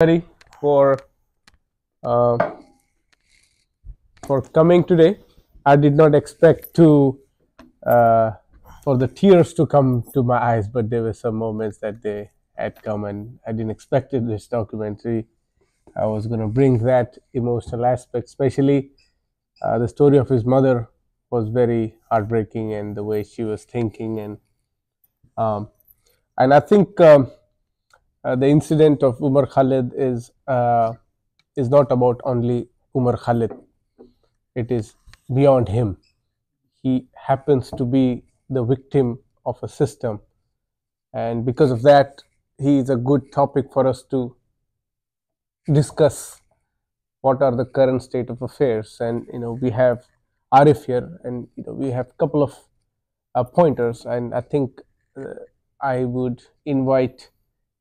Very uh, for coming today. I did not expect to uh, for the tears to come to my eyes, but there were some moments that they had come, and I didn't expect it. This documentary, I was going to bring that emotional aspect, especially the story of his mother was very heartbreaking, and the way she was thinking, um, and I think the incident of Umar Khalid is not about only Umar Khalid. It is beyond him. He happens to be the victim of a system, and because of that, he is a good topic for us to discuss what are the current state of affairs. And we have Arif here, and we have a couple of pointers, and I think uh, I would invite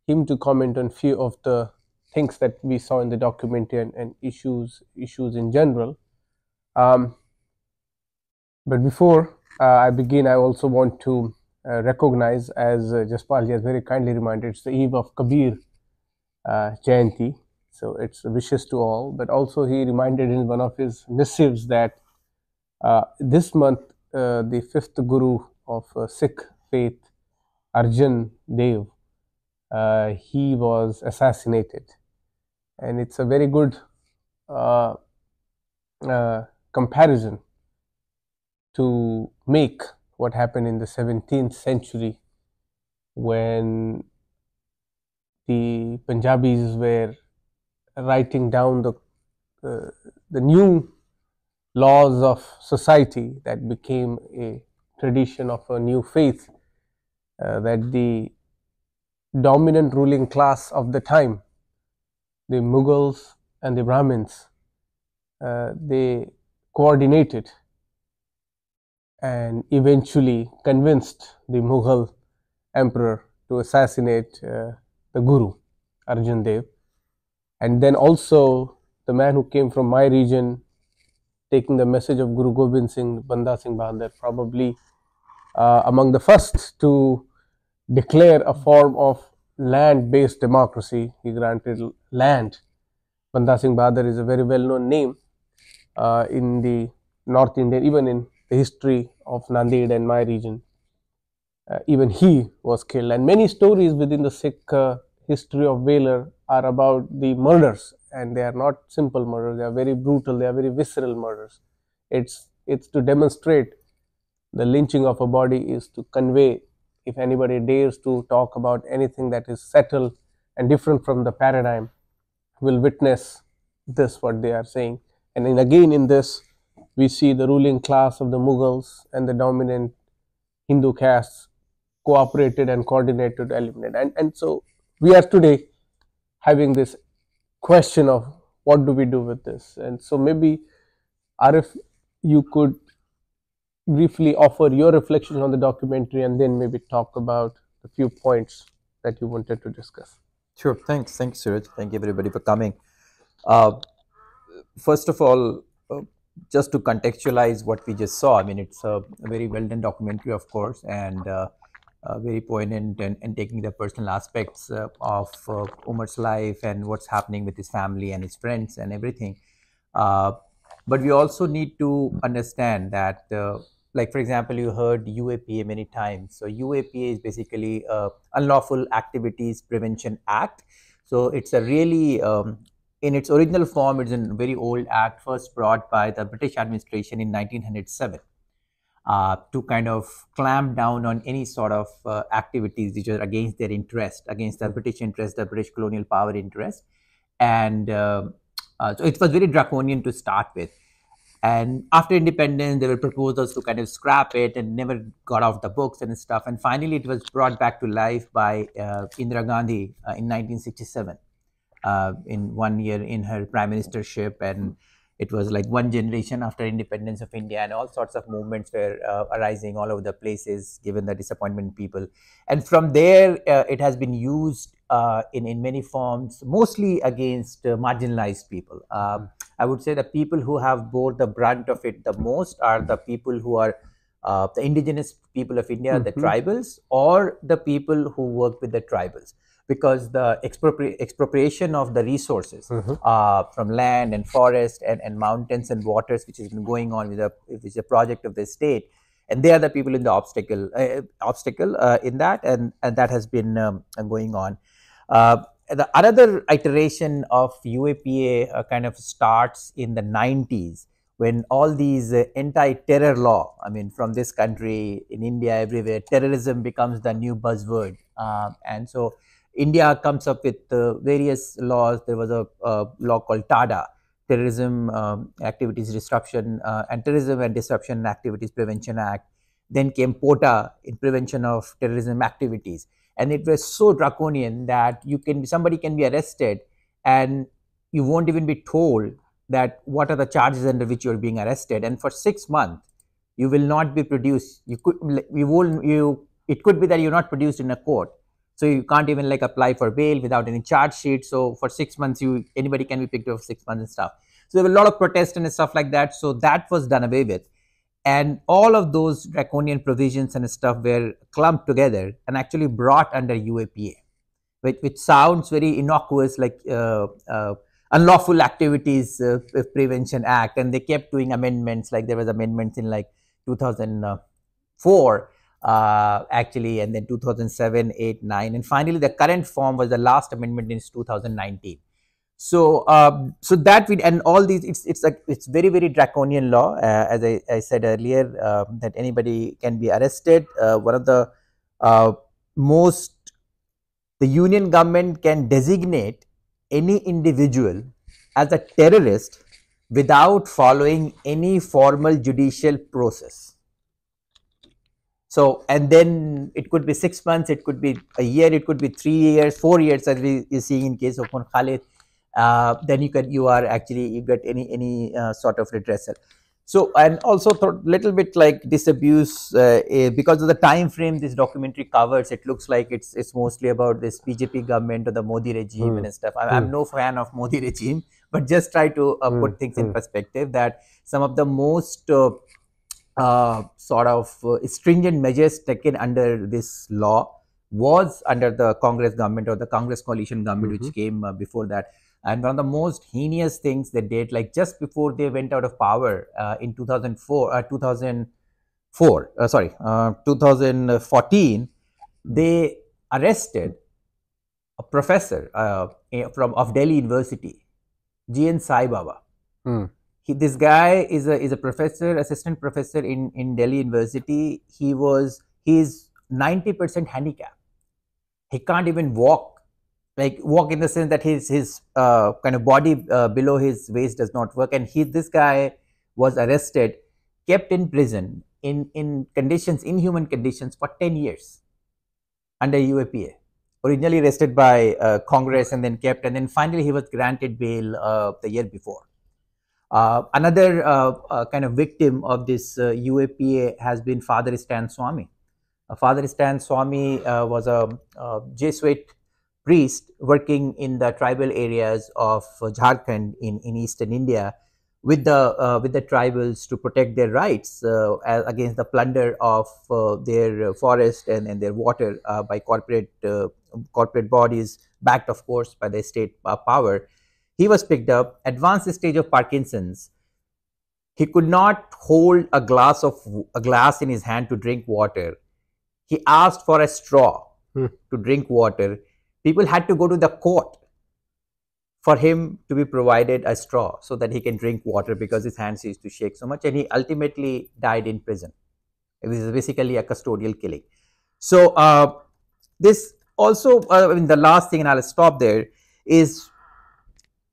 him to comment on few of the things that we saw in the documentary, and issues in general. Um, But before I begin, I also want to recognize, as Jaspal has very kindly reminded, it's the eve of Kabir Jayanti. So it's wishes to all. But also he reminded in one of his missives that this month, the fifth Guru of Sikh faith, Arjan Dev, he was assassinated. And it's a very good uh, comparison to make what happened in the 17th century when the Punjabis were writing down uh, the new laws of society that became a tradition of a new faith, that the dominant ruling class of the time, the Mughals and the Brahmins, they coordinated and eventually convinced the Mughal emperor to assassinate the Guru, Arjan Dev. And then also the man who came from my region, taking the message of Guru Gobind Singh, Banda Singh Bahadur, probably among the first to declare a form of land-based democracy. He granted land. Banda Singh Bahadur is a very well-known name in the North Indian, even in the history of Nanded and my region. Even he was killed. And many stories within the Sikh history of Belfer are about the murders, and they are not simple murders. They are very brutal. They are very visceral murders. It's to demonstrate the lynching of a body is to convey, if anybody dares to talk about anything that is settled and different from the paradigm, will witness this what they are saying. And then again in this, we see the ruling class of the Mughals and the dominant Hindu castes cooperated and coordinated to eliminate. And so we are today having this question of what do we do with this. And so maybe, Arif, you could briefly offer your reflections on the documentary and then maybe talk about the few points that you wanted to discuss. Sure. Thanks, Suraj. Thank you, everybody, for coming. Uh, First of all, just to contextualize what we just saw, I mean, it's a very well done documentary, of course, and very poignant and taking the personal aspects of Umar's life and what's happening with his family and his friends and everything. Uh, but we also need to understand that, like, for example, you heard UAPA many times. So UAPA is basically Unlawful Activities Prevention Act. So it's a really in its original form, it's a very old act, first brought by the British administration in 1907 to kind of clamp down on any sort of activities which are against their interest, against the British interest, the British colonial power interest. And so it was very draconian to start with. And after independence, there were proposals to kind of scrap it and never got off the books and stuff. And finally, it was brought back to life by Indira Gandhi in 1967. In 1 year in her prime ministership, and it was like one generation after independence of India, and all sorts of movements were arising all over the places given the disappointment in people. And from there, it has been used in many forms, mostly against marginalized people. I would say the people who have bore the brunt of it the most are the people who are the indigenous people of India, the tribals, or the people who work with the tribals. because the expropriation of the resources from land and forest and mountains and waters, which has been going on which is a project of the state, and they are the people in the obstacle in that, and that has been going on. The another iteration of UAPA kind of starts in the 90s, when all these anti-terror law, I mean, from this country, in India, everywhere, terrorism becomes the new buzzword. And so India comes up with various laws. There was a law called TADA, Terrorism Activities Disruption and Terrorism and Disruption Activities Prevention Act. Then came POTA, in prevention of terrorism activities. And it was so draconian that somebody can be arrested and you won't even be told that what are the charges under which you're being arrested, and for 6 months you will not be produced. It could be that you're not produced in a court, so you can't even like apply for bail without any charge sheet. So for 6 months anybody can be picked up for 6 months and stuff. So there were a lot of protests and stuff like that, so that was done away with, and all of those draconian provisions and stuff were clumped together and actually brought under UAPA, which sounds very innocuous, like Unlawful Activities Prevention Act, and they kept doing amendments. Like there was amendments in like 2004 actually, and then 2007, 8, 9, and finally the current form was the last amendment in 2019. So that and all these, it's very, very draconian law, as I said earlier, that anybody can be arrested. One of the the union government can designate any individual as a terrorist without following any formal judicial process. So, and then it could be 6 months, it could be a year, it could be 3 years, 4 years, as we are seeing in case of Umar Khalid. Then you get any sort of redressal. So, and also little bit like disabuse, because of the time frame this documentary covers, it looks like it's mostly about this BJP government or the Modi regime and stuff. I'm no fan of Modi regime, but just try to put things in perspective, that some of the most stringent measures taken under this law was under the Congress government or the Congress coalition government, which came before that. And one of the most heinous things they did, like just before they went out of power in 2014, they arrested a professor of Delhi University, G.N. Sai Baba. This guy is a professor, assistant professor in Delhi University. He's 90% handicapped. He can't even walk. Like walk in the sense that his kind of body below his waist does not work, and this guy was arrested, kept in prison in inhuman conditions for 10 years under UAPA. Originally arrested by Congress and then kept, and then finally he was granted bail the year before. Another kind of victim of this UAPA has been Father Stan Swami. Father Stan Swami was a Jesuit priest working in the tribal areas of Jharkhand in eastern India with the tribals to protect their rights against the plunder of their forest and their water by corporate bodies, backed of course by the state power. He was picked up, advanced stage of Parkinson's. He could not hold a glass in his hand to drink water. He asked for a straw to drink water. People had to go to the court for him to be provided a straw so that he can drink water, because his hands used to shake so much, and he ultimately died in prison. It was basically a custodial killing. So this also, the last thing, and I'll stop there, is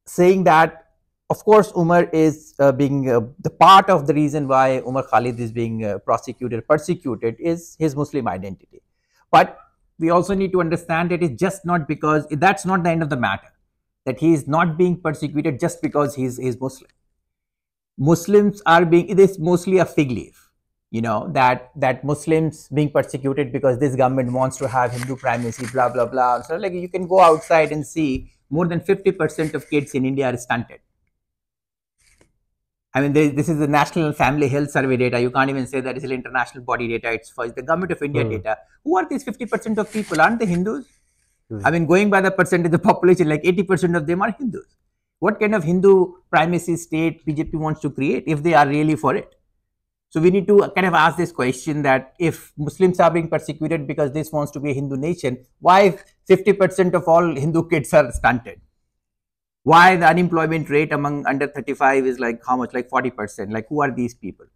saying that, of course, Umar is being the part of the reason why Umar Khalid is being persecuted is his Muslim identity. But we also need to understand that it's just not because, that's not the end of the matter, that he is not being persecuted just because he's Muslim. Muslims are being, it is mostly a fig leaf, that Muslims being persecuted because this government wants to have Hindu primacy, blah, blah, blah. So like you can go outside and see more than 50% of kids in India are stunted. I mean, this is the National Family Health Survey data. You can't even say that it's international body data. It's the Government of India data. Who are these 50% of people? Aren't they Hindus? I mean, going by the percentage of the population, like 80% of them are Hindus. What kind of Hindu primacy state BJP wants to create if they are really for it? So we need to kind of ask this question that if Muslims are being persecuted because this wants to be a Hindu nation, why 50% of all Hindu kids are stunted? Why the unemployment rate among under 35 is like how much, like 40%? Like, who are these people?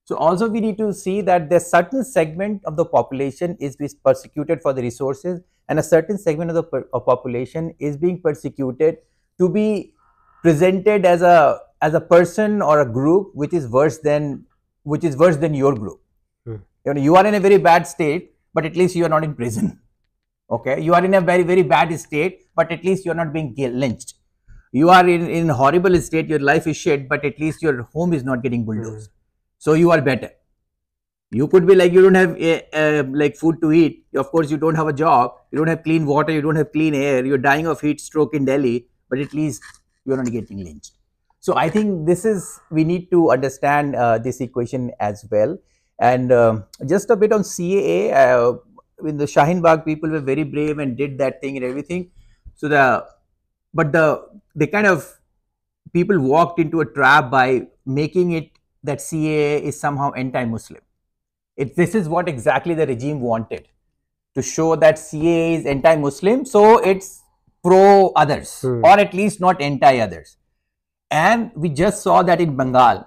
So also we need to see that the certain segment of the population is being persecuted for the resources, and a certain segment of the population is being persecuted to be presented as a person or a group which is worse than your group. You know, you are in a very bad state, but at least you are not in prison. Okay, you are in a very bad state, but at least you are not being lynched. You are in a horrible state, your life is shit, but at least your home is not getting bulldozed. So you are better. You could be like, you don't have like food to eat. Of course, you don't have a job. You don't have clean water. You don't have clean air. You're dying of heat stroke in Delhi, but at least you're not getting lynched. So I think we need to understand this equation as well. And just a bit on CAA, when the Shaheen Bagh people were very brave and did that thing and everything. So they kind of, people walked into a trap by making it that CAA is somehow anti-Muslim. This is what exactly the regime wanted, to show that CAA is anti-Muslim, so it's pro-others, or at least not anti-others. And we just saw that in Bengal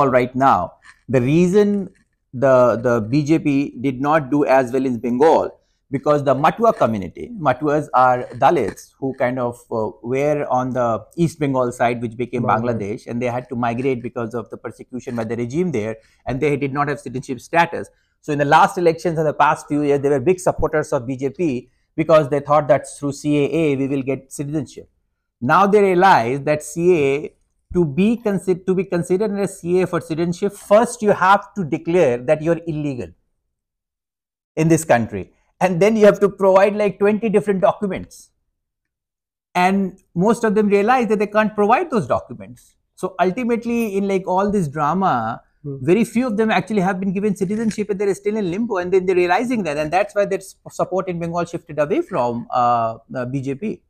right now. The reason the BJP did not do as well in Bengal, because the Matua community, Matuas are Dalits who kind of were on the East Bengal side, which became Bangladesh, and they had to migrate because of the persecution by the regime there, and they did not have citizenship status. So in the last elections in the past few years, they were big supporters of BJP because they thought that through CAA we will get citizenship. Now they realize that CAA, to be considered as CAA for citizenship, first you have to declare that you're illegal in this country. And then you have to provide like 20 different documents. And most of them realize that they can't provide those documents. So ultimately, in like all this drama, very few of them actually have been given citizenship, and they're still in limbo, and then they're realizing that. And that's why their support in Bengal shifted away from BJP.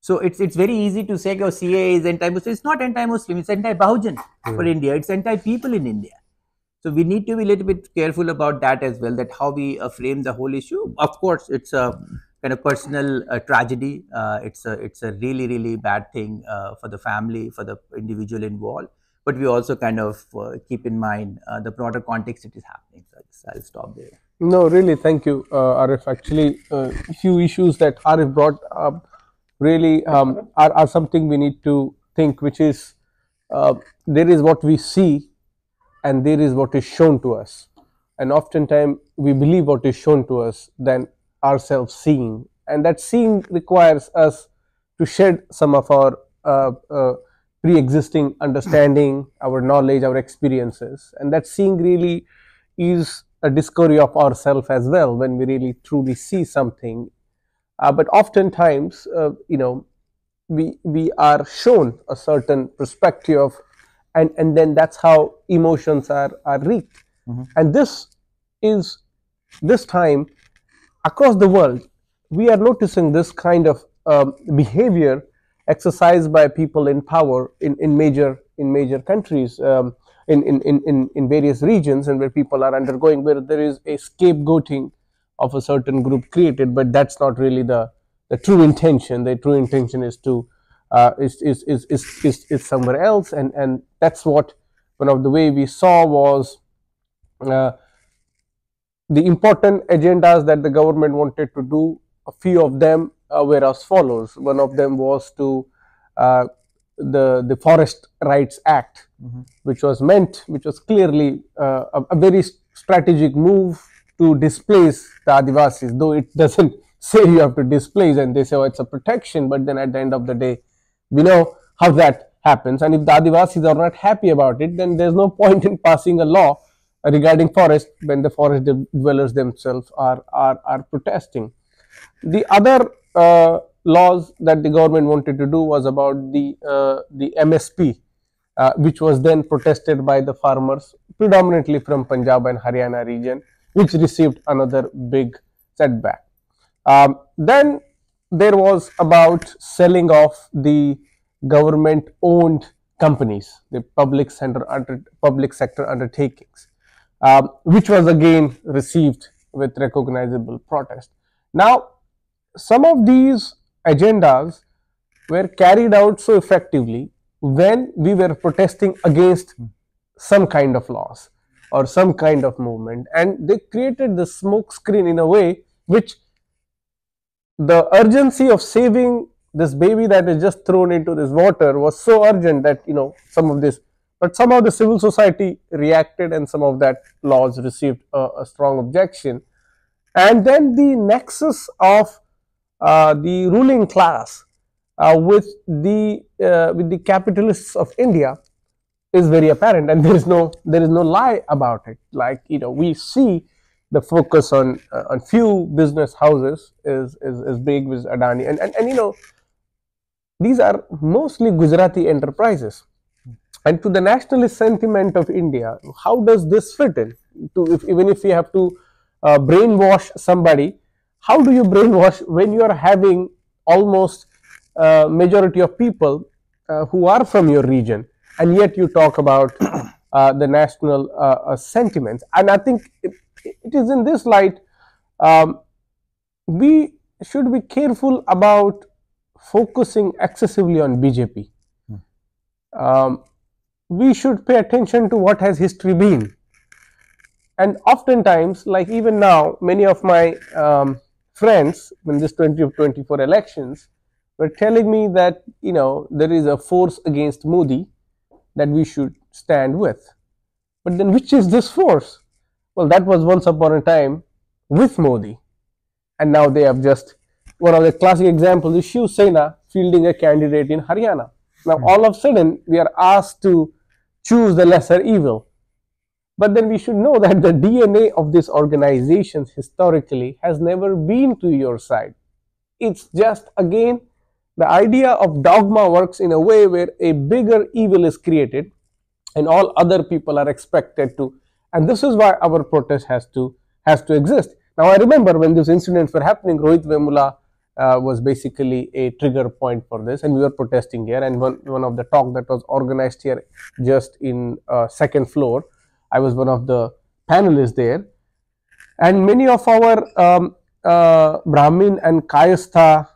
So it's very easy to say, oh, CAA is anti-Muslim. It's not anti-Muslim. It's anti-Bahujan for India. It's anti-people in India. So we need to be a little bit careful about that as well, that how we frame the whole issue. Of course, it's a kind of personal tragedy. It's a really bad thing for the family, for the individual involved. But we also kind of keep in mind the broader context it is happening. So I'll stop there. No, really, thank you, Arif. Actually, a few issues that Arif brought up really are something we need to think, which is there is what we see and there is what is shown to us. And oftentimes we believe what is shown to us than ourselves seeing. And that seeing requires us to shed some of our pre-existing understanding, our knowledge, our experiences. And that seeing really is a discovery of ourselves as well, when we really truly see something. But oftentimes, we are shown a certain perspective, and then that's how emotions are reaped. And this time across the world, we are noticing this kind of behavior exercised by people in power in major countries, in various regions, and where people are undergoing, where there is a scapegoating of a certain group created, but that's not really the true intention. The true intention is to is somewhere else, and that's what one of the way we saw was the important agendas that the government wanted to do. A few of them were as follows. One of them was to the Forest Rights Act, which was clearly a very strategic move to displace the Adivasis, though it doesn't say you have to displace, and they say, oh, it's a protection, but then at the end of the day, we know how that happens. And if the Adivasis are not happy about it, then there's no point in passing a law regarding forest when the forest dwellers themselves are protesting. The other laws that the government wanted to do was about the MSP, which was then protested by the farmers, predominantly from Punjab and Haryana region, which received another big setback. Then there was about selling off the government owned companies, the public sector undertakings, which was again received with recognizable protest. Now, some of these agendas were carried out so effectively when we were protesting against some kind of laws or some kind of movement, and they created the smoke screen in a way which the urgency of saving this baby that is just thrown into this water was so urgent that some of this, but somehow the civil society reacted and some of that laws received a strong objection. And then the nexus of the ruling class with the capitalists of India is very apparent, and there is no lie about it. Like, we see the focus on few business houses is big with Adani, and these are mostly Gujarati enterprises. And to the nationalist sentiment of India, how does this fit in? Even if you have to brainwash somebody, how do you brainwash when you are having almost majority of people who are from your region, and yet you talk about the national sentiments? And I think it is in this light we should be careful about focusing excessively on BJP. We should pay attention to what has history been. And oftentimes, like even now, many of my friends in this 2024 elections were telling me that there is a force against Modi that we should stand with. But then which is this force? Well, that was once upon a time with Modi, and now they have just, one of the classic examples is Shiv Sena fielding a candidate in Haryana. Now all of a sudden we are asked to choose the lesser evil. But then we should know that the DNA of these organizations historically has never been to your side. It's just, again, the idea of dogma works in a way where a bigger evil is created and all other people are expected to, and this is why our protest has to exist. Now, I remember when these incidents were happening, Rohit Vemula was basically a trigger point for this, and we were protesting here, and one of the talk that was organized here just in second floor, I was one of the panelists there, and many of our Brahmin and Kayastha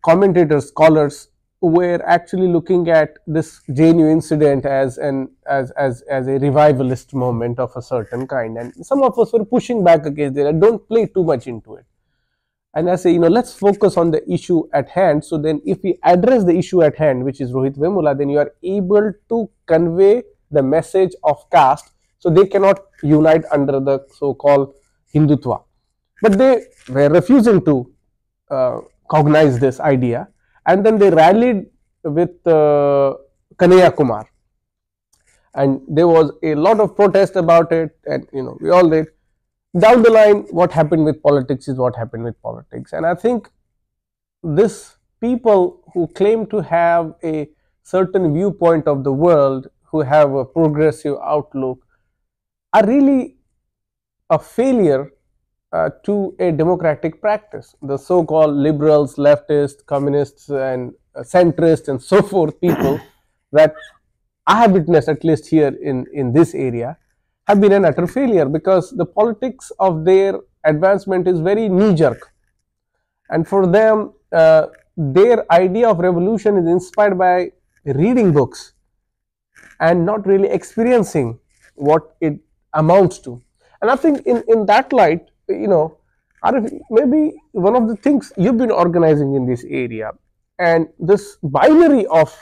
commentators, scholars, were actually looking at this JNU incident as a revivalist moment of a certain kind, and some of us were pushing back against it. Don't play too much into it. And I say, let's focus on the issue at hand. So then if we address the issue at hand, which is Rohit Vemula, then you are able to convey the message of caste. So they cannot unite under the so-called Hindutva. But they were refusing to cognize this idea. And then they rallied with Kanhaiya Kumar. And there was a lot of protest about it, and we all did. Down the line, what happened with politics is what happened with politics. And I think this people who claim to have a certain viewpoint of the world, who have a progressive outlook, are really a failure to a democratic practice. The so-called liberals, leftists, communists, and centrists, and so forth people that I have witnessed, at least here in this area, have been an utter failure, because the politics of their advancement is very knee-jerk, and for them their idea of revolution is inspired by reading books and not really experiencing what it amounts to. And I think in that light, Arif, maybe one of the things you've been organizing in this area, and this binary of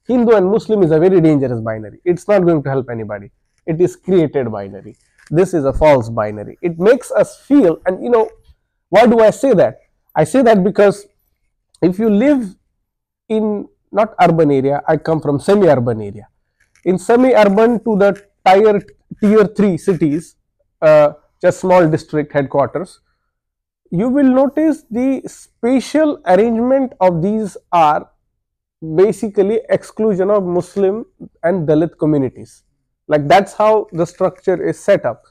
Hindu and Muslim is a very dangerous binary. It's not going to help anybody. It is created binary. This is a false binary. It makes us feel, and why do I say that? I say that because if you live in not urban area, I come from semi-urban area. In semi-urban to the tier 3 cities, just small district headquarters, you will notice the spatial arrangement of these are basically exclusion of Muslim and Dalit communities. Like, that's how the structure is set up.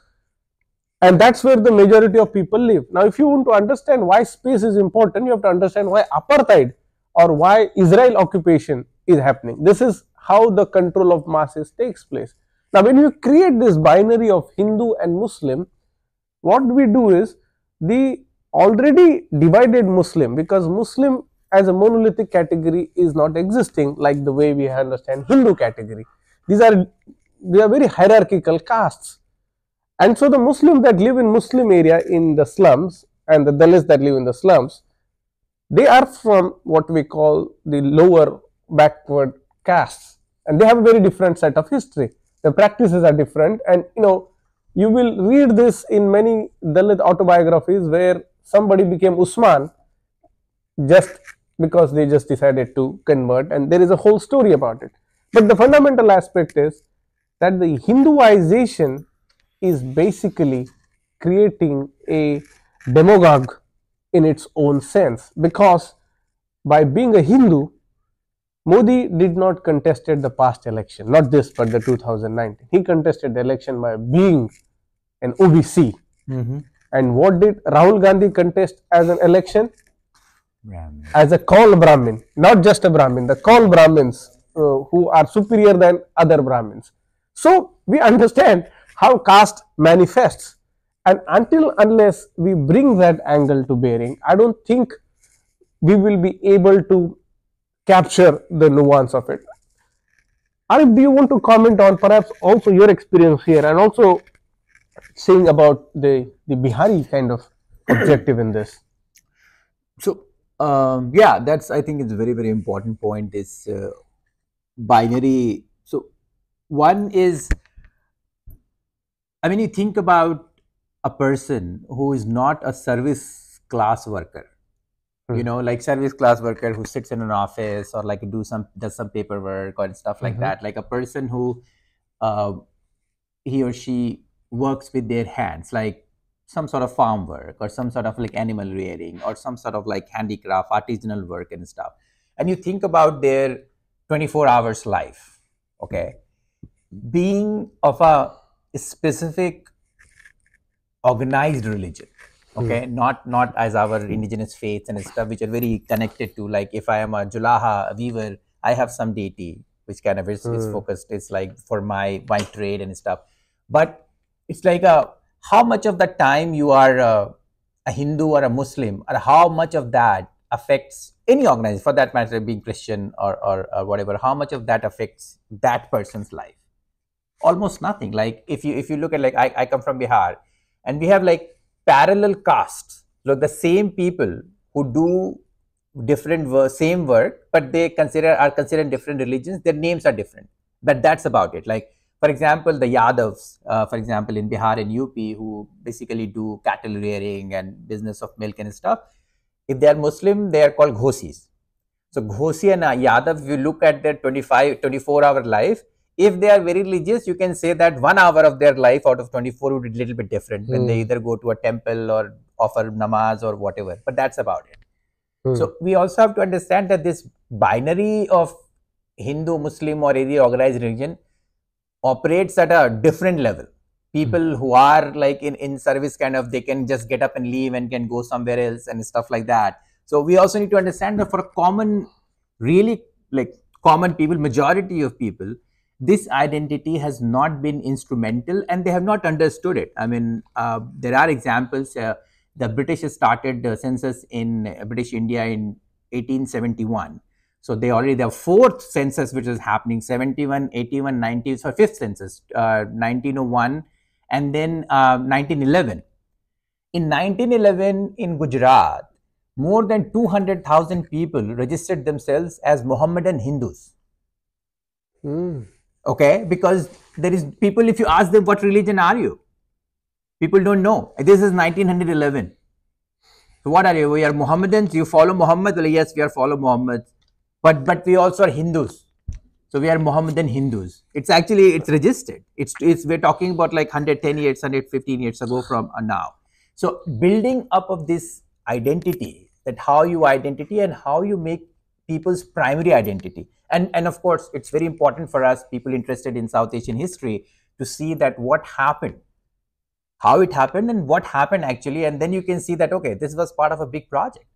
and that's where the majority of people live. Now, if you want to understand why space is important, you have to understand why apartheid or why Israel occupation is happening. This is how the control of masses takes place. Now, when you create this binary of Hindu and Muslim, what we do is the already divided Muslim, because Muslim as a monolithic category is not existing like the way we understand Hindu category. They are very hierarchical castes, and so the Muslims that live in Muslim area in the slums and the Dalits that live in the slums, they are from what we call the lower backward castes, and they have a very different set of history. The practices are different, and you will read this in many Dalit autobiographies where somebody became Usman just because they just decided to convert, and there is a whole story about it. But the fundamental aspect is that the Hinduization is basically creating a demagogue in its own sense, because by being a Hindu, Modi did not contested the past election, not this but the 2019. He contested the election by being an OBC. And what did Rahul Gandhi contest as an election? Brahmin. As a Kaul Brahmin, not just a Brahmin, the Kaul Brahmins who are superior than other Brahmins. So we understand how caste manifests, and unless we bring that angle to bearing, I don't think we will be able to capture the nuance of it. Arif, do you want to comment on perhaps also your experience here, and also saying about the Bihari kind of objective in this? So yeah, that's, I think it's a very, very important point, is binary. So one is, I mean, you think about a person who is not a service class worker, like service class worker who sits in an office or like does some paperwork or stuff like that, like a person who he or she works with their hands, like some sort of farm work or some sort of like animal rearing or some sort of like handicraft, artisanal work and stuff. And you think about their 24 hours life, okay, being of a specific organized religion, okay, not as our indigenous faiths and stuff, which are very connected to, like, if I am a Julaha, a weaver, I have some deity which kind of is focused, it's like for my trade and stuff. But it's like how much of the time you are a Hindu or a Muslim, or how much of that affects any organization, for that matter, being Christian or whatever, how much of that affects that person's life? Almost nothing. Like if you look at, like, I come from Bihar, and we have like parallel castes, like the same people who do different same work, but they are considered different religions. Their names are different, but that's about it. Like, for example, the Yadavs, for example, in Bihar and UP, who basically do cattle rearing and business of milk and stuff, if they are Muslim, they are called Ghosis. So Ghosi and Yadav, if you look at their 24-hour life, if they are very religious, you can say that 1 hour of their life out of 24 would be a little bit different when they either go to a temple or offer namaz or whatever, but that's about it. So we also have to understand that this binary of Hindu, Muslim, or any organized religion operates at a different level. People who are like in service, kind of, they can just get up and leave and can go somewhere else and stuff like that. So we also need to understand that for a common, really like common people, majority of people, this identity has not been instrumental and they have not understood it. I mean, there are examples. The British started the census in British India in 1871. So they already, the fourth census which is happening, 71, 81, 90, so fifth census, 1901, and then 1911. In 1911 in Gujarat, more than 200,000 people registered themselves as Mohammedan Hindus. Okay, because there is people, if you ask them what religion are you, people don't know. This is 1911. So what are you? We are Mohammedans. You follow Muhammad? Well, yes, we are follow Muhammad. But we also are Hindus. So we are Mohammedan Hindus. It's actually, it's registered. We're talking about like 110 years, 115 years ago from now. So building up of this identity, that how you identity and how you make people's primary identity. And of course, it's very important for us, people interested in South Asian history, to see that what happened, how it happened and what happened actually, and then you can see that okay, this was part of a big project.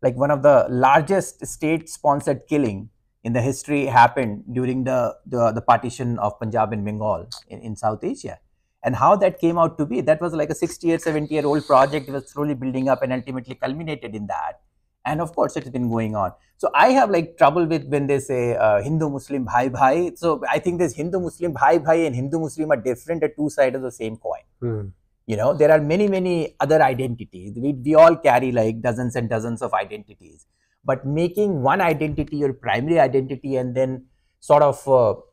Like one of the largest state-sponsored killing in the history happened during the partition of Punjab and Bengal in South Asia. And how that came out to be, that was like a 60 or 70-year-old project. It was slowly building up and ultimately culminated in that. And of course, it's been going on. So I have like trouble with when they say Hindu-Muslim bhai bhai. So I think this Hindu-Muslim bhai bhai and Hindu-Muslim are different, are two sides of the same coin. There are many other identities. We all carry like dozens and dozens of identities, but making one identity your primary identity and then sort of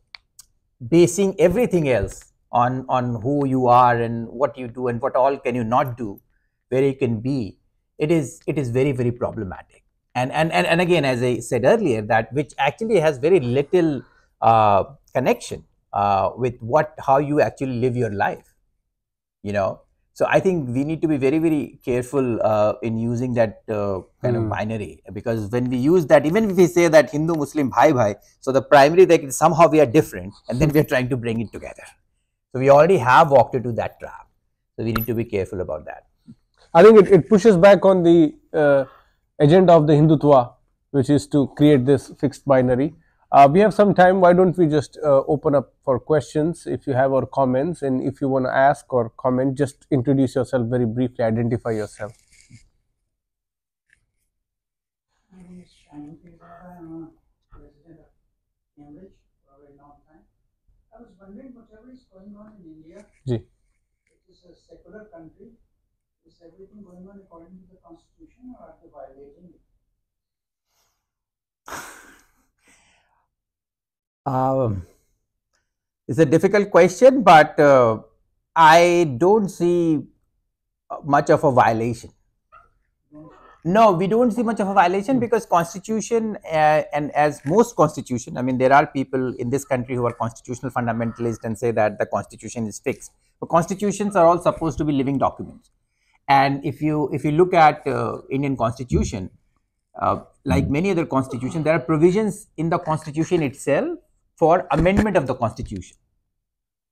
basing everything else on who you are and what you do and what all can you not do, where you can be, it is very problematic. And again, as I said earlier, that which actually has very little connection with how you actually live your life. So I think we need to be very careful in using that kind of binary, because when we use that, even if we say that Hindu Muslim bhai bhai, so the primary, that somehow we are different and then we are trying to bring it together. So we already have walked into that trap, so we need to be careful about that. I think it pushes back on the agenda of the Hindutva, which is to create this fixed binary. We have some time. Why don't we just open up for questions if you have, or comments, and if you want to ask or comment, just introduce yourself very briefly, identify yourself. My name is Shine Pizarra. I'm a resident of Cambridge for a very long time. I was wondering, whatever is going on in India, it is a secular country. Is everything going on according to the constitution, or are they violating it? It's a difficult question, but I don't see much of a violation. No, we don't see much of a violation, because constitution, and as most constitution, I mean, there are people in this country who are constitutional fundamentalists and say that the constitution is fixed. But constitutions are all supposed to be living documents. And if you look at Indian constitution, like many other constitutions, there are provisions in the constitution itself for amendment of the constitution.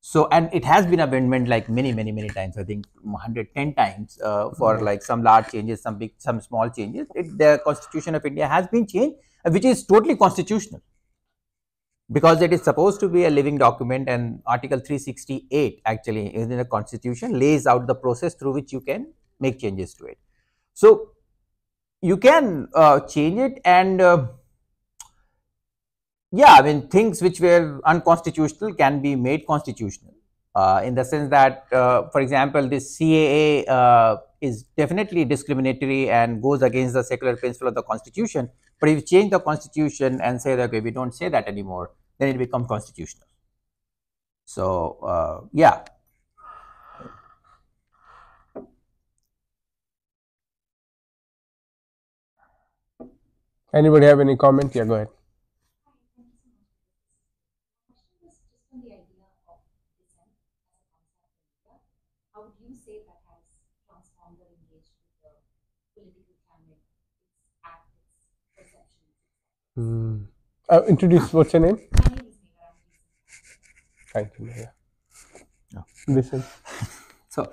So, and it has been amendment like many times, I think 110 times for like some large changes, some small changes. The constitution of India has been changed, which is totally constitutional, because it is supposed to be a living document, and Article 368 actually in the constitution lays out the process through which you can make changes to it. So you can change it, and yeah, I mean, things which were unconstitutional can be made constitutional, in the sense that, for example, this CAA is definitely discriminatory and goes against the secular principle of the constitution. But if you change the constitution and say that, okay, we don't say that anymore, then it becomes constitutional. So, yeah. Anybody have any comment? Yeah, go ahead. How would you say that has transformed or engaged with the political climate, its act, its perceptions? Introduce, what's your name? My name is Neha. Thank you. Yeah. No. Listen. So,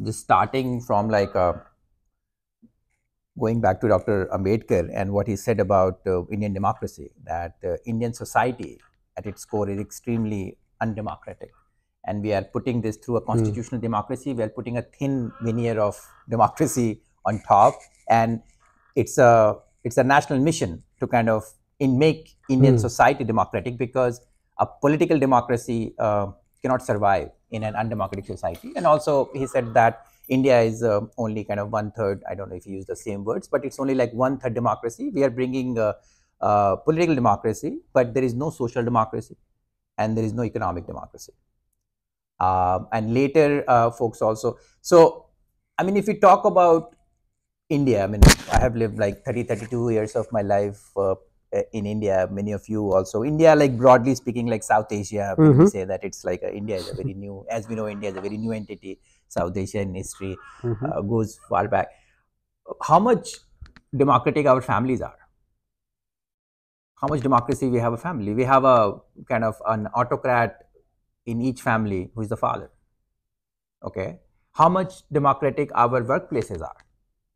just starting from like going back to Dr. Ambedkar and what he said about Indian democracy, that Indian society at its core is extremely undemocratic. And we are putting this through a constitutional democracy. We are putting a thin veneer of democracy on top, and it's a national mission to kind of make Indian society democratic, because a political democracy cannot survive in an undemocratic society. And also, he said that India is only kind of 1/3. I don't know if you use the same words, but it's only like 1/3 democracy. We are bringing political democracy, but there is no social democracy, and there is no economic democracy. And later, folks also. So, I mean, if we talk about India, I mean, I have lived like 32 years of my life in India. Many of you also. India, like broadly speaking, like South Asia, we say that it's like India is a very new, as we know, India is a very new entity. South Asian history goes far back. How much democratic our families are? How much democracy we have a family? We have a kind of an autocrat in each family who is the father. okay, how much democratic our workplaces are.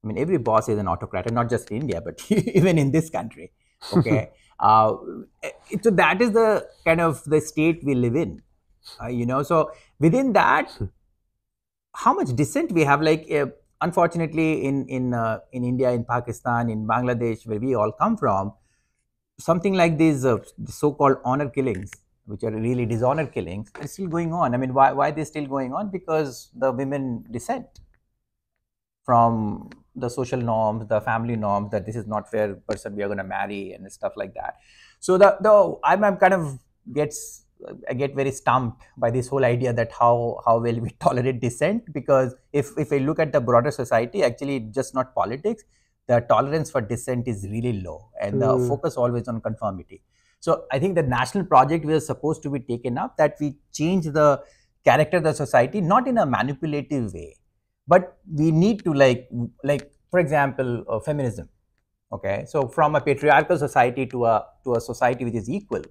I mean, every boss is an autocrat, and not just in India, but even in this country. Okay, so that is the kind of the state we live in. So within that, how much dissent we have. Like, unfortunately, in India, in Pakistan, in Bangladesh, where we all come from, something like these so-called honor killings, which are really dishonor killings, are still going on. I mean, why they're still going on? Because the women dissent from the social norms, the family norms, that this is not fair person we are going to marry and stuff like that. So I'm kind of I get very stumped by this whole idea that how will we tolerate dissent, because if I look at the broader society, actually just not politics, the tolerance for dissent is really low, and the focus always on conformity. So I think the national project was supposed to be taken up, that we change the character of the society, not in a manipulative way, but we need to like for example, feminism. Okay, so from a patriarchal society to a society which is equal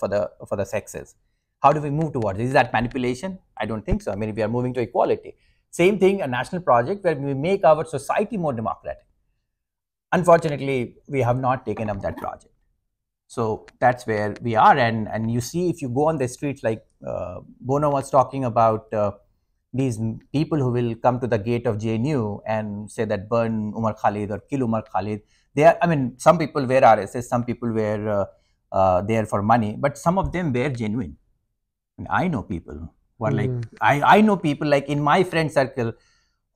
for the sexes, how do we move towards? Is that manipulation? I don't think so. I mean, we are moving to equality. Same thing, a national project where we make our society more democratic. Unfortunately, we have not taken up that project. So that's where we are. And you see, if you go on the streets, like Bono was talking about these people who will come to the gate of JNU and say that burn Umar Khalid or kill Umar Khalid. They are, I mean, some people wear RSS, some people wear there for money, but some of them were genuine. And I know people who are like, I know people like in my friend circle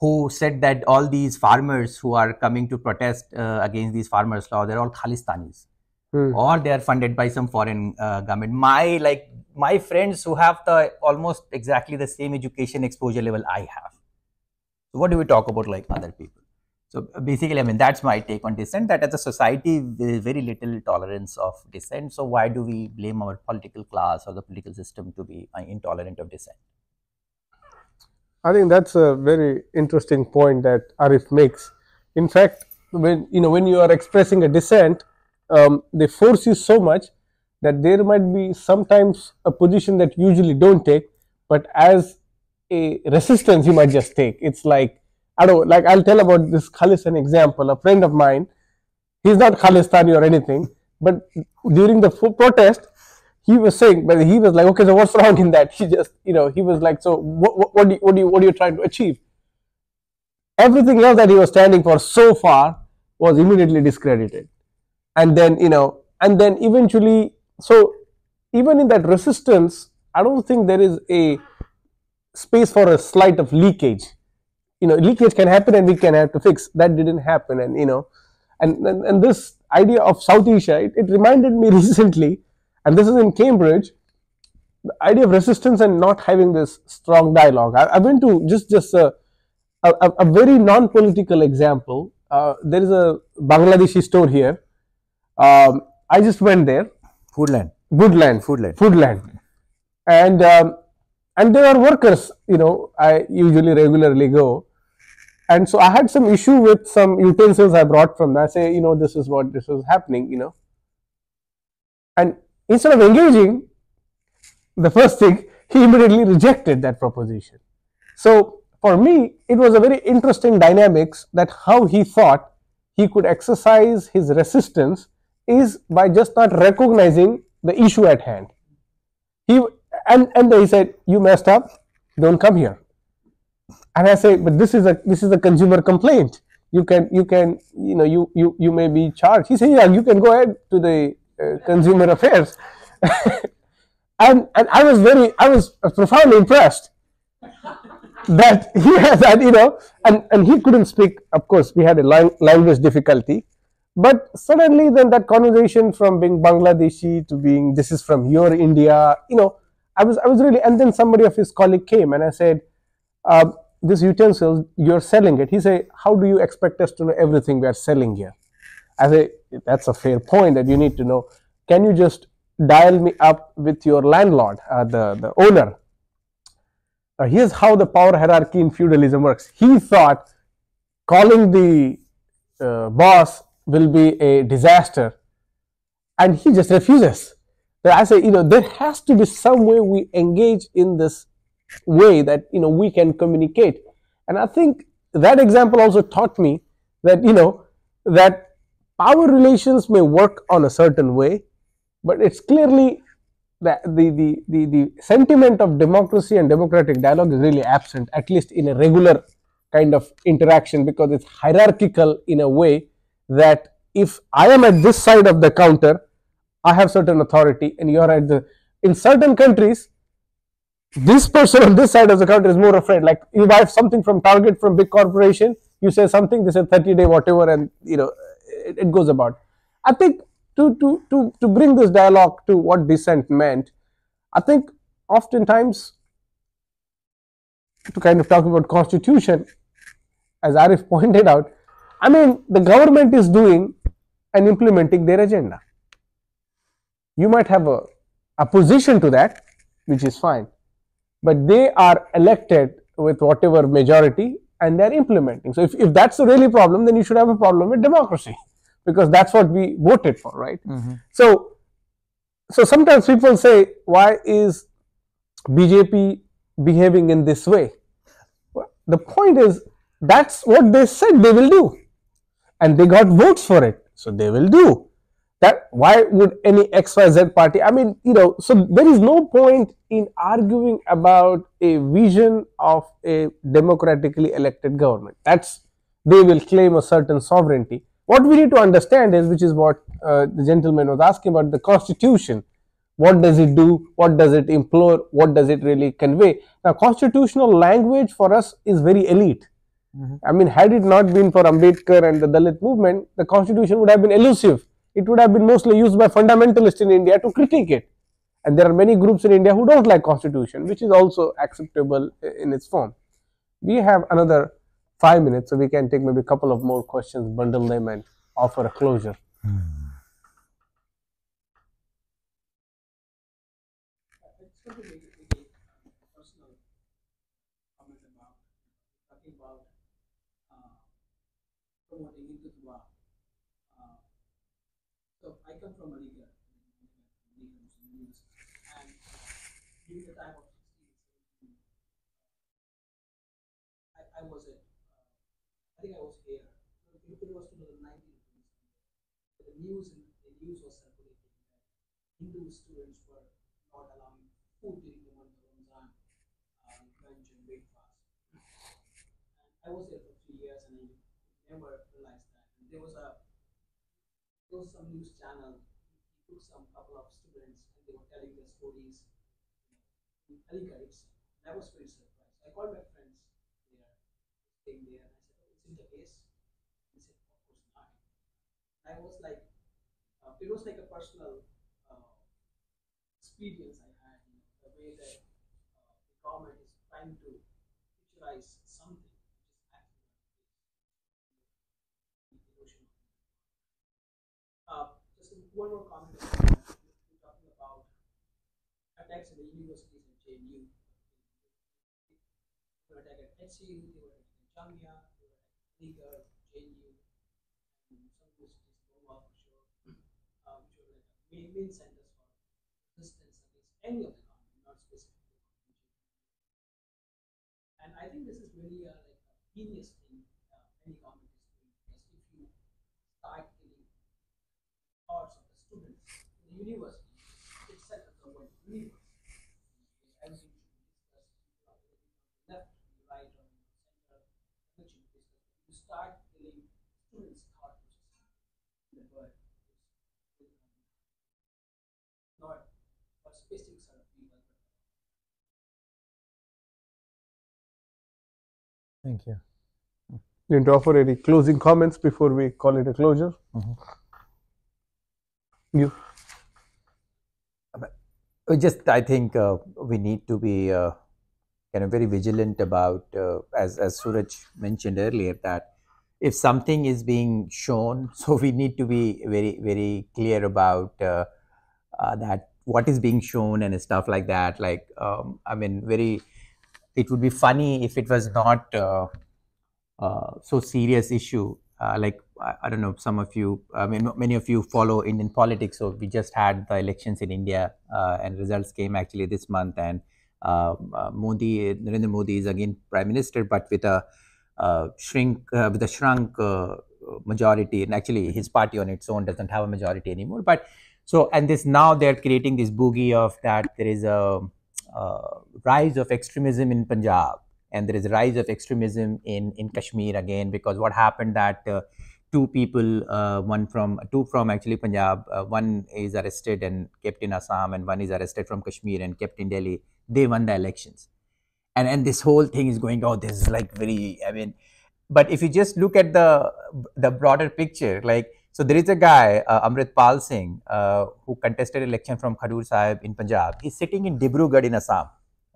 who said that all these farmers who are coming to protest against these farmers' law, they're all Khalistanis. Or they are funded by some foreign government. My friends who have the almost exactly the same education exposure level I have. So what do we talk about like other people? So basically, I mean, that's my take on dissent, that as a society, there is very little tolerance of dissent. So why do we blame our political class or the political system to be intolerant of dissent? I think that's a very interesting point that Arif makes. In fact, when you are expressing a dissent, they force you so much that there might be sometimes a position that you usually don't take, but as a resistance you might just take. It's like, I don't like, I'll tell about this Khalistan example. A friend of mine, he's not Khalistani or anything, but during the protest, he was saying, but he was like, okay, so what's wrong in that? He just, he was like, so what are you trying to achieve? Everything else that he was standing for so far was immediately discredited. And then, eventually, so even in that resistance, I don't think there is a space for a slight of leakage. Leakage can happen and we can have to fix. That didn't happen. And this idea of South Asia, it reminded me recently, and this is in Cambridge, the idea of resistance and not having this strong dialogue. I went to just a very non-political example. There is a Bangladeshi store here. I just went there. Foodland. And there are workers, I usually regularly go. And so I had some issue with some utensils I brought from there. I say, this is happening, And instead of engaging, the first thing, he immediately rejected that proposition. So for me, it was a very interesting dynamics that how he thought he could exercise his resistance is by just not recognizing the issue at hand. And he said, you messed up, don't come here. And I say, but this is a consumer complaint. You may be charged. He said, yeah, you can go ahead to the consumer affairs. and I was profoundly impressed that he had that, and he couldn't speak. Of course, we had a language difficulty. But suddenly then that conversation from being Bangladeshi to being, this is from your India, I was really, and then somebody of his colleague came and I said, this utensil, you're selling it. He said, how do you expect us to know everything we are selling here? I say, that's a fair point that you need to know. Can you just dial me up with your landlord, the owner? Here's how the power hierarchy in feudalism works. He thought calling the boss will be a disaster, and he just refuses. I say, there has to be some way we engage in this way that we can communicate. And I think that example also taught me that that power relations may work on a certain way, but it's clearly that the sentiment of democracy and democratic dialogue is really absent, at least in a regular kind of interaction, because it's hierarchical in a way that if I am at this side of the counter, I have certain authority, and you're at the in certain countries, this person on this side of the counter is more afraid. Like you buy something from Target, from big corporation, you say something, they say 30-day whatever, and it goes about. I think to bring this dialogue to what dissent meant, I think oftentimes to kind of talk about constitution, as Arif pointed out, I mean the government is doing and implementing their agenda. You might have a opposition to that, which is fine, but they are elected with whatever majority and they're implementing. So if that's a really problem, then you should have a problem with democracy, because that's what we voted for, right? So sometimes people say, why is BJP behaving in this way? Well, the point is, that's what they said they will do, and they got votes for it, so they will do that. Why would any XYZ party? I mean, so there is no point in arguing about a vision of a democratically elected government. They will claim a certain sovereignty. What we need to understand is, which is what the gentleman was asking about, the Constitution. What does it do? What does it implore? What does it really convey? Now, constitutional language for us is very elite. I mean, had it not been for Ambedkar and the Dalit movement, the Constitution would have been elusive. It would have been mostly used by fundamentalists in India to critique it. And there are many groups in India who don't like Constitution, which is also acceptable in its form. We have another 5 minutes, so we can take maybe a couple of more questions, bundle them, and offer a closure. It's going to be a personal comment about talking about promoting Hindutva. So I come from Aligarh, and during the time of 16, I was at, I think I was here. It was 2019. The news was circulating that Hindu students were not allowing food during the month of Ramadan, lunch and breakfast. And I was there for 3 years, and I never realized that. And there was some news channel. He took some couple of students, and they were telling their stories in Aligarh itself. And I was very surprised. I called my friends there, staying there, and I said, "Oh, is it the case?" He said, "Of course not." And I was like, it was like a personal experience I had, the way that the government is trying to picturize something which is actually the notion. Just one more comment. We're talking about attacks in the universities in JNU. They were attacked at HCU, they were attacked at Jamia, they were attacked at Liga, JNU, and some universities, Goa for sure, which were like main centers for resistance against any of the government, not specifically. And I think this is really like a genius thing any government is doing, because if you start killing hearts of the students in the university, it's set up the word universe. Everything should be discussed left, right, or center, everything should be discussed. You start killing students' thought process in the word. Not for specific sort of people. Thank you. You want to offer any closing comments before we call it a closure? You. I think we need to be kind of very vigilant about, as Suraj mentioned earlier, that if something is being shown, so we need to be very, very clear about that what is being shown and stuff like that. Like, I mean, it would be funny if it was not so serious issue. Like, I don't know, some of you, I mean, many of you follow Indian politics. So we just had the elections in India, and results came actually this month. And Narendra Modi is again prime minister, but with a shrunk majority, and actually his party on its own doesn't have a majority anymore. But so, and this now they're creating this boogie of that there is a rise of extremism in Punjab, and there is a rise of extremism in Kashmir again, because what happened that two people, two from actually Punjab, one is arrested and kept in Assam, and one is arrested from Kashmir and kept in Delhi. They won the elections, and this whole thing is going, oh, this is like very, I mean, but if you just look at the broader picture, like, so there is a guy, Amrit Pal Singh, who contested election from Khadur Sahib in Punjab. He's sitting in Dibrugarh in Assam,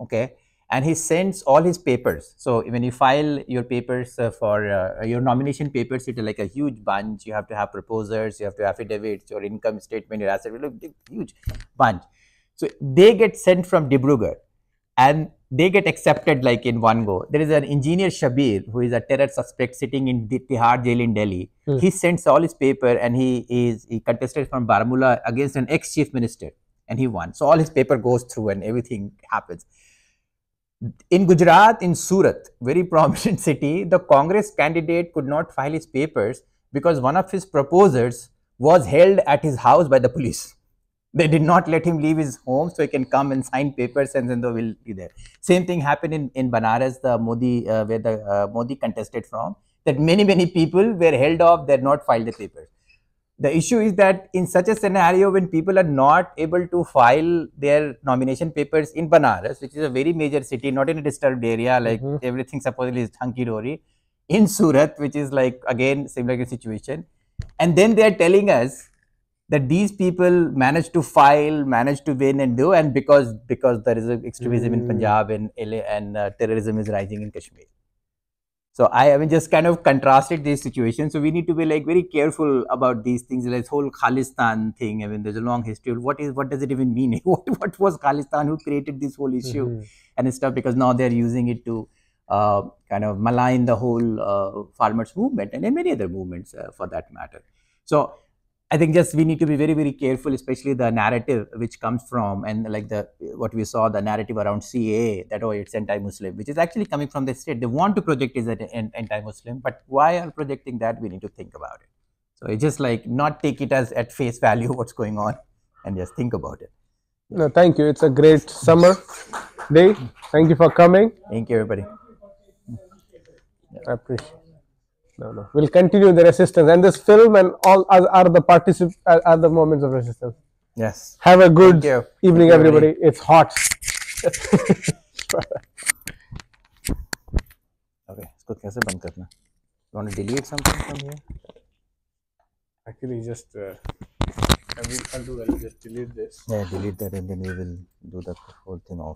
okay, and he sends all his papers. So when you file your papers for your nomination papers, it's like a huge bunch. You have to have proposers, you have to have affidavits, your income statement, your asset, huge bunch. So they get sent from Dibrugarh, and they get accepted like in one go. There is an engineer Shabir who is a terror suspect sitting in the Tihar jail in Delhi. He sends all his paper, and he contested from Baramulla against an ex-chief minister, and he won. So all his paper goes through and everything happens. In Gujarat, in Surat, very prominent city, the Congress candidate could not file his papers because one of his proposers was held at his house by the police. They did not let him leave his home so he can come and sign papers, and then they will be there. Same thing happened in Banaras, the Modi, where the Modi contested from, that many people were held off, they had not filed the papers. The issue is that in such a scenario, when people are not able to file their nomination papers in Banaras, which is a very major city, not in a disturbed area, like everything supposedly is hunky-dory, in Surat, which is like, again, similar situation, and then they are telling us that these people managed to file, managed to win and do, and because there is extremism in Punjab and terrorism is rising in Kashmir. So I mean, just kind of contrasted these situations. So we need to be like very careful about these things. Like this whole Khalistan thing. I mean, there's a long history. What does it even mean? what was Khalistan? Who created this whole issue and stuff? Because now they're using it to kind of malign the whole farmers movement and many other movements for that matter. So I think just we need to be very careful, especially the narrative which comes from, and like what we saw, the narrative around CAA, that, oh, it's anti-Muslim, which is actually coming from the state. They want to project it as anti-Muslim, but why are projecting that? We need to think about it. So it's just like not take it as at face value what's going on, and just think about it. No, thank you. It's a great summer day. Thank you for coming. Thank you, everybody. I appreciate it. No. We'll continue the resistance, and this film and all are the moments of resistance. Yes. Have a good evening, everybody. It's hot. Okay, इसको कैसे बंद करना? You want to delete something from here? Actually, just I'll just delete this. Yeah, delete that, and then we will do the whole thing off.